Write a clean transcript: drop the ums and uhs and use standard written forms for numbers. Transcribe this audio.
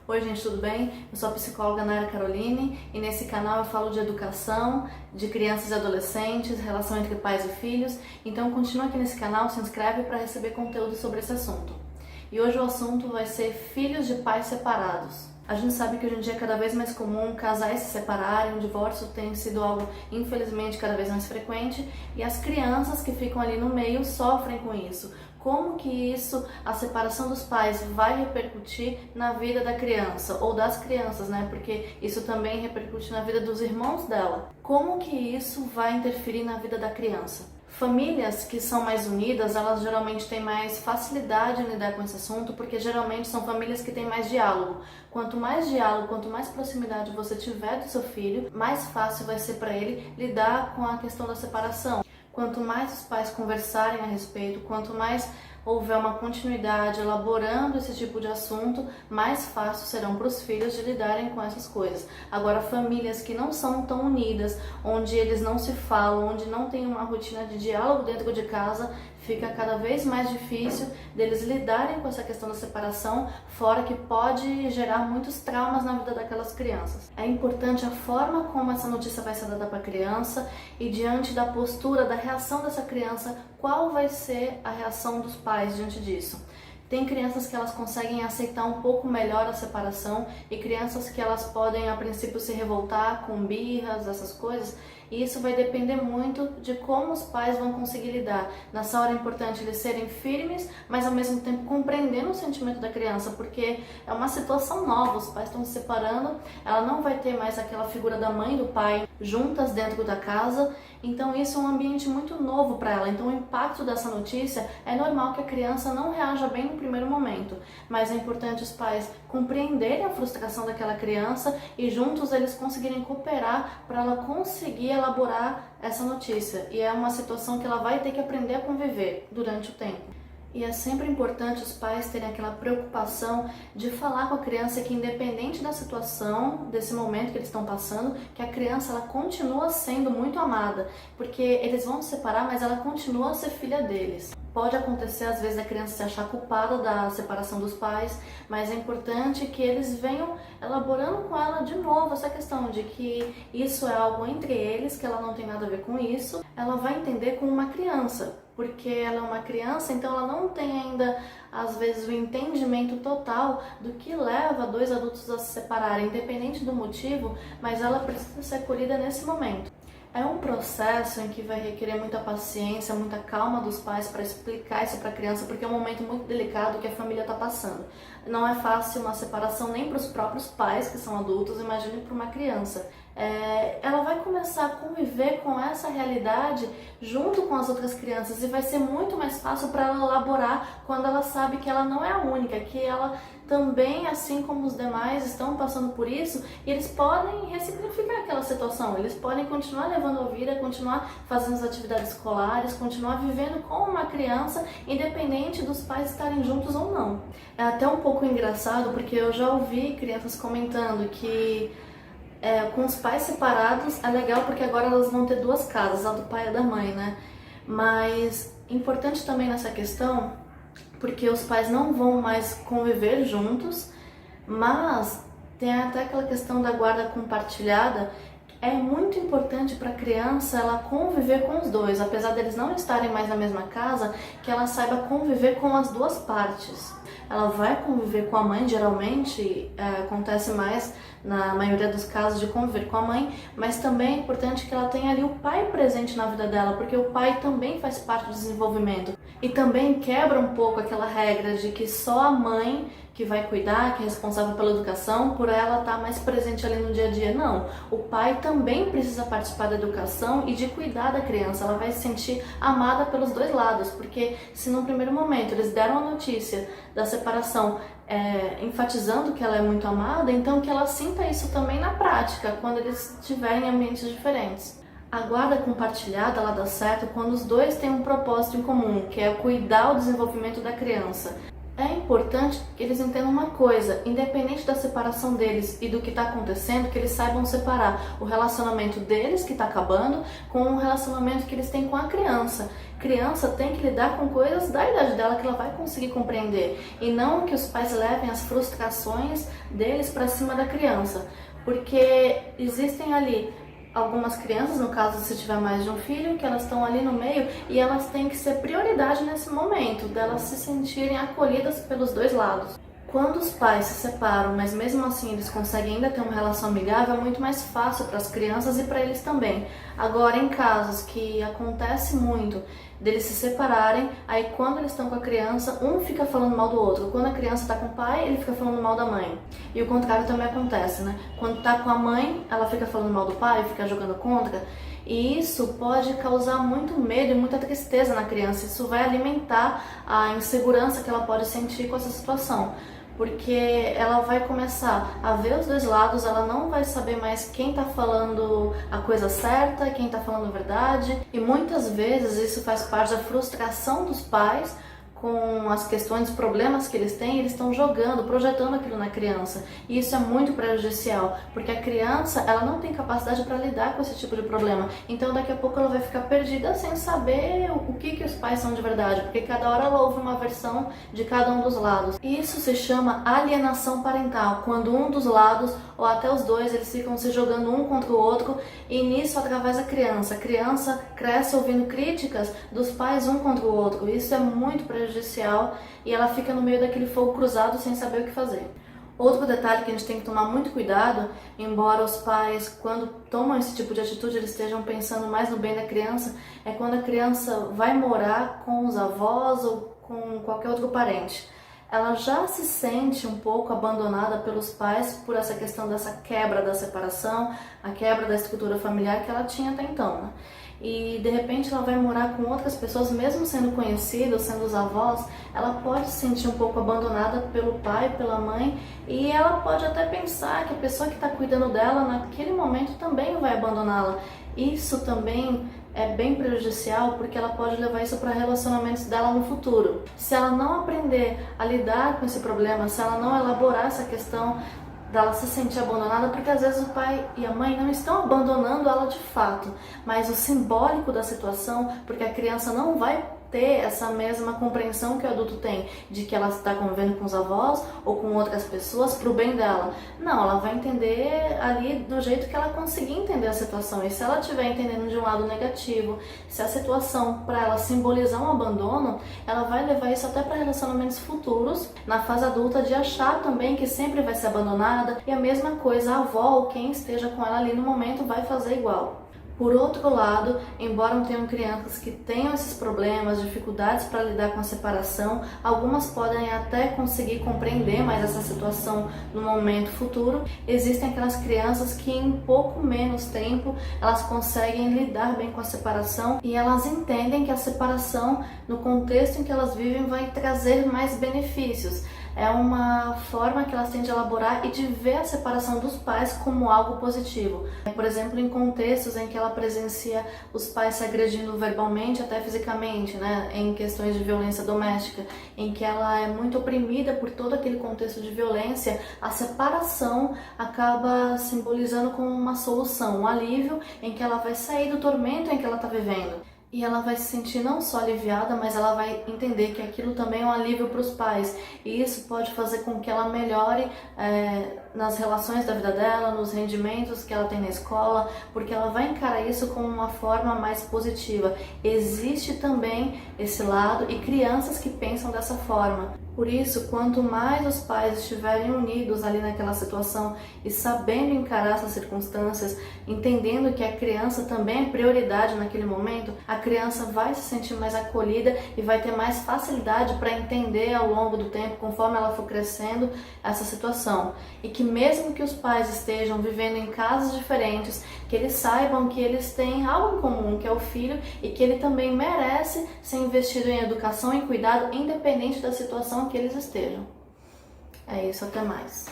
Oi gente, tudo bem? Eu sou a psicóloga Nara Caroline e nesse canal eu falo de educação, de crianças e adolescentes, relação entre pais e filhos. Então continua aqui nesse canal, se inscreve para receber conteúdo sobre esse assunto. E hoje o assunto vai ser filhos de pais separados. A gente sabe que hoje em dia é cada vez mais comum casais se separarem, o divórcio tem sido algo, infelizmente, cada vez mais frequente e as crianças que ficam ali no meio sofrem com isso. Como que isso, a separação dos pais, vai repercutir na vida da criança, ou das crianças, né? Porque isso também repercute na vida dos irmãos dela. Como que isso vai interferir na vida da criança? Famílias que são mais unidas, elas geralmente têm mais facilidade em lidar com esse assunto, porque geralmente são famílias que têm mais diálogo. Quanto mais diálogo, quanto mais proximidade você tiver do seu filho, mais fácil vai ser para ele lidar com a questão da separação. Quanto mais os pais conversarem a respeito, quanto mais houver uma continuidade elaborando esse tipo de assunto, mais fácil serão para os filhos de lidarem com essas coisas. Agora, famílias que não são tão unidas, onde eles não se falam, onde não tem uma rotina de diálogo dentro de casa, fica cada vez mais difícil deles lidarem com essa questão da separação, fora que pode gerar muitos traumas na vida daquelas crianças. É importante a forma como essa notícia vai ser dada para a criança e diante da postura, da reação dessa criança, qual vai ser a reação dos pais diante disso. Tem crianças que elas conseguem aceitar um pouco melhor a separação e crianças que elas podem a princípio se revoltar com birras, essas coisas, e isso vai depender muito de como os pais vão conseguir lidar. Nessa hora é importante eles serem firmes, mas ao mesmo tempo compreendendo o sentimento da criança, porque é uma situação nova, os pais estão se separando, ela não vai ter mais aquela figura da mãe e do pai juntas dentro da casa, então isso é um ambiente muito novo para ela. Então o impacto dessa notícia, é normal que a criança não reaja bem no primeiro momento, mas é importante os pais compreenderem a frustração daquela criança e juntos eles conseguirem cooperar para ela conseguir elaborar essa notícia. E é uma situação que ela vai ter que aprender a conviver durante o tempo. E é sempre importante os pais terem aquela preocupação de falar com a criança que, independente da situação, desse momento que eles estão passando, que a criança ela continua sendo muito amada, porque eles vão se separar, mas ela continua a ser filha deles. Pode acontecer, às vezes, a criança se achar culpada da separação dos pais, mas é importante que eles venham elaborando com ela de novo essa questão de que isso é algo entre eles, que ela não tem nada a ver com isso. Ela vai entender como uma criança, porque ela é uma criança, então ela não tem ainda, às vezes, o entendimento total do que leva dois adultos a se separarem, independente do motivo, mas ela precisa ser acolhida nesse momento. É um processo em que vai requerer muita paciência, muita calma dos pais para explicar isso para a criança, porque é um momento muito delicado que a família está passando. Não é fácil uma separação nem para os próprios pais, que são adultos, imagine para uma criança. Ela vai começar a conviver com essa realidade junto com as outras crianças e vai ser muito mais fácil para ela elaborar quando ela sabe que ela não é a única, que ela também, assim como os demais, estão passando por isso e eles podem ressignificar aquela situação, eles podem continuar levando a vida, continuar fazendo as atividades escolares, continuar vivendo como uma criança, independente dos pais estarem juntos ou não. É até um pouco engraçado porque eu já ouvi crianças comentando que com os pais separados é legal porque agora elas vão ter duas casas, a do pai e a da mãe, né? Mas importante também nessa questão, porque os pais não vão mais conviver juntos, mas tem até aquela questão da guarda compartilhada. É muito importante para a criança ela conviver com os dois, apesar deles não estarem mais na mesma casa, que ela saiba conviver com as duas partes. Ela vai conviver com a mãe, geralmente acontece mais na maioria dos casos de conviver com a mãe, mas também é importante que ela tenha ali o pai presente na vida dela, porque o pai também faz parte do desenvolvimento. E também quebra um pouco aquela regra de que só a mãe que vai cuidar, que é responsável pela educação, por ela estar mais presente ali no dia a dia. Não, o pai também precisa participar da educação e de cuidar da criança. Ela vai se sentir amada pelos dois lados, porque se no primeiro momento eles deram a notícia da separação enfatizando que ela é muito amada, então que ela sinta isso também na prática, quando eles estiverem em ambientes diferentes. A guarda compartilhada ela dá certo quando os dois têm um propósito em comum, que é cuidar do desenvolvimento da criança. É importante que eles entendam uma coisa, independente da separação deles e do que está acontecendo, que eles saibam separar o relacionamento deles, que está acabando, com o relacionamento que eles têm com a criança. Criança tem que lidar com coisas da idade dela que ela vai conseguir compreender, e não que os pais levem as frustrações deles para cima da criança, porque existem ali algumas crianças, no caso se tiver mais de um filho, que elas estão ali no meio e elas têm que ser prioridade nesse momento, delas se sentirem acolhidas pelos dois lados. Quando os pais se separam, mas mesmo assim eles conseguem ainda ter uma relação amigável, é muito mais fácil para as crianças e para eles também. Agora, em casos que acontece muito deles se separarem, aí quando eles estão com a criança, um fica falando mal do outro. Quando a criança está com o pai, ele fica falando mal da mãe. E o contrário também acontece, né? Quando está com a mãe, ela fica falando mal do pai, fica jogando contra. E isso pode causar muito medo e muita tristeza na criança. Isso vai alimentar a insegurança que ela pode sentir com essa situação. Porque ela vai começar a ver os dois lados, ela não vai saber mais quem tá falando a coisa certa, quem tá falando a verdade. E muitas vezes isso faz parte da frustração dos pais com as questões, os problemas que eles têm, eles estão jogando, projetando aquilo na criança. E isso é muito prejudicial, porque a criança, ela não tem capacidade para lidar com esse tipo de problema. Então daqui a pouco ela vai ficar perdida sem saber o que os pais são de verdade, porque cada hora ela ouve uma versão de cada um dos lados. Isso se chama alienação parental, quando um dos lados, ou até os dois, eles ficam se jogando um contra o outro, e nisso através da criança. A criança cresce ouvindo críticas dos pais um contra o outro. Isso é muito prejudicial e ela fica no meio daquele fogo cruzado sem saber o que fazer. Outro detalhe que a gente tem que tomar muito cuidado, embora os pais, quando tomam esse tipo de atitude, eles estejam pensando mais no bem da criança, é quando a criança vai morar com os avós ou com qualquer outro parente. Ela já se sente um pouco abandonada pelos pais por essa questão dessa quebra da separação, a quebra da estrutura familiar que ela tinha até então, né? E de repente ela vai morar com outras pessoas, mesmo sendo conhecida, sendo os avós, ela pode se sentir um pouco abandonada pelo pai, pela mãe, e ela pode até pensar que a pessoa que está cuidando dela naquele momento também vai abandoná-la. Isso também é bem prejudicial, porque ela pode levar isso para relacionamentos dela no futuro. Se ela não aprender a lidar com esse problema, se ela não elaborar essa questão dela se sentir abandonada, porque às vezes o pai e a mãe não estão abandonando ela de fato, mas o simbólico da situação, porque a criança não vai ter essa mesma compreensão que o adulto tem, de que ela está convivendo com os avós ou com outras pessoas para o bem dela. Não, ela vai entender ali do jeito que ela conseguir entender a situação. E se ela estiver entendendo de um lado negativo, se a situação para ela simbolizar um abandono, ela vai levar isso até para relacionamentos futuros, na fase adulta, de achar também que sempre vai ser abandonada. E a mesma coisa, a avó ou quem esteja com ela ali no momento vai fazer igual. Por outro lado, embora não tenham crianças que tenham esses problemas, dificuldades para lidar com a separação, algumas podem até conseguir compreender mais essa situação no momento futuro. Existem aquelas crianças que em pouco menos tempo elas conseguem lidar bem com a separação e elas entendem que a separação, no contexto em que elas vivem, vai trazer mais benefícios. É uma forma que elas têm de elaborar e de ver a separação dos pais como algo positivo. Por exemplo, em contextos em que ela presencia os pais se agredindo verbalmente, até fisicamente, né? Em questões de violência doméstica, em que ela é muito oprimida por todo aquele contexto de violência, a separação acaba simbolizando como uma solução, um alívio em que ela vai sair do tormento em que ela está vivendo. E ela vai se sentir não só aliviada, mas ela vai entender que aquilo também é um alívio para os pais. E isso pode fazer com que ela melhore nas relações da vida dela, nos rendimentos que ela tem na escola, porque ela vai encarar isso como uma forma mais positiva. Existe também esse lado e crianças que pensam dessa forma. Por isso, quanto mais os pais estiverem unidos ali naquela situação e sabendo encarar essas circunstâncias, entendendo que a criança também é prioridade naquele momento, a criança vai se sentir mais acolhida e vai ter mais facilidade para entender ao longo do tempo, conforme ela for crescendo, essa situação. E que mesmo que os pais estejam vivendo em casas diferentes, que eles saibam que eles têm algo em comum, que é o filho, e que ele também merece ser investido em educação e cuidado, independente da situação que eles estejam. É isso, até mais.